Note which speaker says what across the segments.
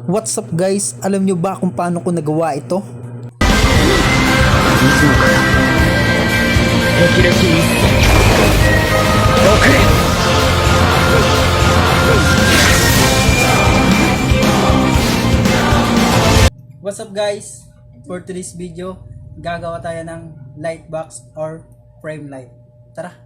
Speaker 1: What's up guys? Alam nyo ba kung paano ko nagawa ito? What's up guys? For today's video, gagawa tayo ng light box or frame light. Tara!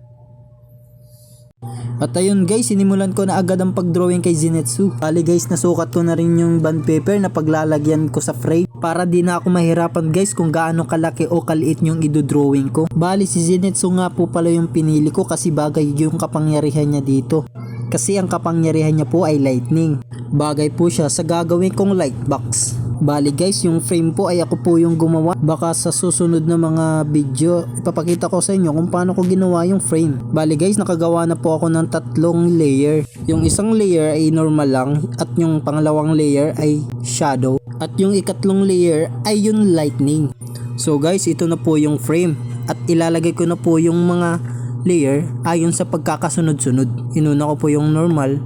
Speaker 1: At ayun guys, sinimulan ko na agad ang pagdrawing kay Zenitsu. Bali guys, nasukat ko na rin yung bond paper na paglalagyan ko sa frame para di na ako mahirapan guys kung gaano kalaki o kaliit yung idodrawing ko. Bali si Zenitsu nga po pala yung pinili ko kasi bagay yung kapangyarihan niya dito. Kasi ang kapangyarihan niya po ay lightning. Bagay po siya sa gagawin kong light box. Bali guys, yung frame po ay ako po yung gumawa. Baka sa susunod na mga video, ipapakita ko sa inyo kung paano ko ginawa yung frame. Bali guys, nakagawa na po ako ng 3 layer. Yung isang layer ay normal lang at yung pangalawang layer ay shadow. At yung ikatlong layer ay yung lightning. So guys, ito na po yung frame. At ilalagay ko na po yung mga layer ayon sa pagkakasunod-sunod. Inuna ko po yung normal,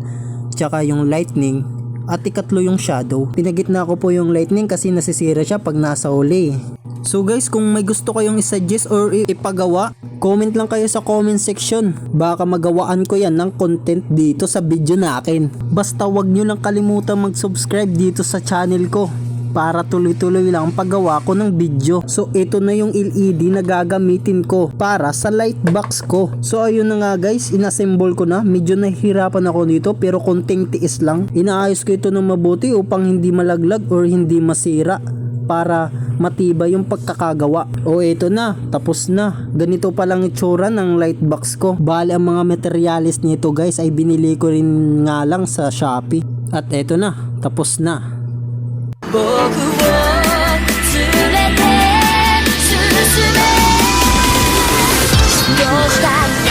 Speaker 1: tsaka yung lightning, at ikatlo yung shadow. Pinagitna ko po yung lightning kasi nasisira siya pag nasa huli. So guys, kung may gusto kayong isuggest or ipagawa, comment lang kayo sa comment section. Baka magawaan ko yan ng content dito sa video natin. Basta wag nyo lang kalimutan mag-subscribe dito sa channel ko para tuloy-tuloy lang ang paggawa ko ng video. So ito na yung LED na gagamitin ko para sa light box ko. So ayun na nga guys, inassemble ko na. Medyo nahihirapan ako dito pero konting tiis lang. Inaayos ko ito ng mabuti upang hindi malaglag or hindi masira para matibay yung pagkakagawa. O ito na, tapos na. Ganito palang itsura ng light box ko. Bali ang mga materialis nito guys ay binili ko rin nga lang sa Shopee. At ito na, tapos na.
Speaker 2: 僕を連れて進めどうしたって